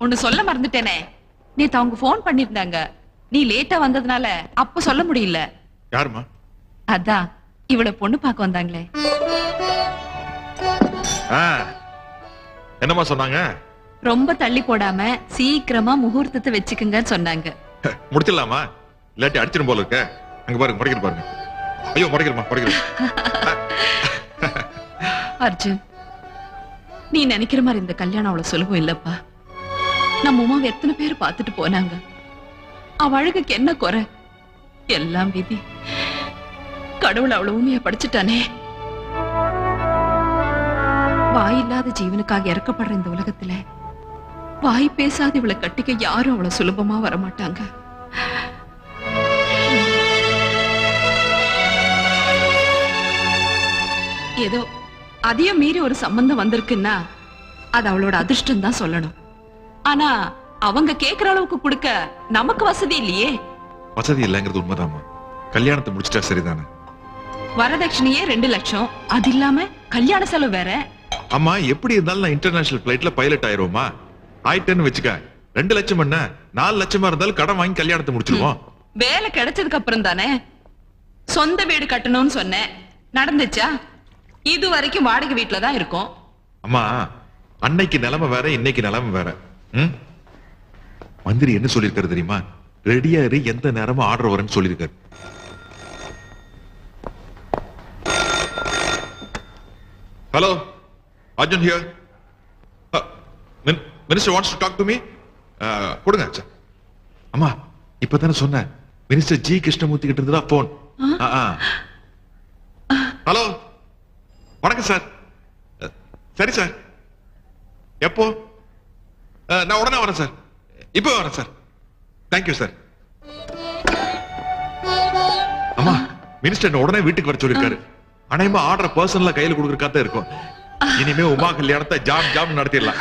ஒன்னு சொல்ல மறந்துட்டேனே. நேத்து அவங்க போன் பண்ணிருந்தாங்க. நீ லேட்டா வந்ததுனால அப்ப சொல்ல முடியல. யாருமா? அதான் இவள பொண்ணு பார்க்க வந்தாங்களே. என்னமா சொன்னாங்க? ரொம்ப தள்ளி போடாம சீக்கிரமா முகூர்த்தத்தை வச்சுக்குங்கன்னு சொன்னாங்க. முடிச்சிடலாமா? இல்லாட்டி அடிச்சிடும் போல இருக்க. அங்க பாருங்க, முறைக்கிற பாருங்க. ஐயோ, முறைக்கிறமா முறைக்கிற. அர்ஜுன், நீ நினைக்கிற மாதிரி இந்த கல்யாணம் அவ்வளவு சுலபம் இல்லப்பா. நம்ம உமாவை எத்தனை பேர் பார்த்துட்டு போனாங்க. அவ அழகுக்கு என்ன குறை? எல்லாம் விதி. கடவுள் அவ்வளவு உண்மையா படிச்சுட்டானே. வாயில்லாத ஜீவனுக்காக இறக்கப்படுற இந்த உலகத்துல வாய் பேசாத இவளை கட்டிக்க யாரும் அவ்வளவு சுலபமா வரமாட்டாங்க. ஏதோ அதையும் மீறி ஒரு சம்பந்தம் வந்திருக்குன்னா அது அவளோட அதிர்ஷ்டம் தான் சொல்லணும். ஆனா அவங்க கேக்குற அளவுக்கு கொடுக்க நமக்கு வசதி இல்லையே. வசதி இல்லைங்கிறது உண்மைதாமா. கல்யாணத்தை முடிச்சிட்டா சரிதானே? வரதட்சணையே 2 லட்சம். அது இல்லாம கல்யாண செலவு வேற. அம்மா, எப்படி இருந்தாலும் நான் இன்டர்நேஷனல் பிளைட்ல பைலட் ஆயிருவோமா? ஆயிட்டேன்னு வச்சுக்க. 2 லட்சம் என்ன 4 லட்சமா இருந்தாலும் கடன் வாங்கி கல்யாணத்தை முடிச்சிருவோம். வேலை கிடைச்சதுக்கு அப்புறம் தானே. சொந்த வீடு கட்டணும்னு சொன்னேன், நடந்துச்சா? இது வரைக்கும் வாடகை வீட்டுல தான் இருக்கும். அம்மா, அன்னைக்கு நிலைமை வேற, இன்னைக்கு நிலைமை வேற. மந்திரி என்ன சொல்லிருக்காரு தெரியுமா? ரெடியா இரு, எந்த நேரமும் ஆர்டர் வரேன்னு சொல்லிருக்காரு. Hello, Arjun here. Minister wants to talk to me. கொடுங்க சார். அம்மா, இப்பதானே சொன்னேன், மினிஸ்டர் ஜி கிருஷ்ணமூர்த்தி கிட்ட இருந்துதான் போன். ஹலோ, வணக்கம் சார். சரி சார், எப்போ? நான் உடனே வரேன் சார். இப்போ வரேன் சார். Thank you sir. அம்மா, மினிஸ்டர் உடனே வீட்டுக்கு வர சொல்லிருக்காரு. அனைமா ஆர்டர் பர்சனலா கையில கொடுக்கறதுக்காக இருக்கும். இனிமே உமா கல்யாணத்தை ஜாம் ஜாம் நடத்திடலாம்.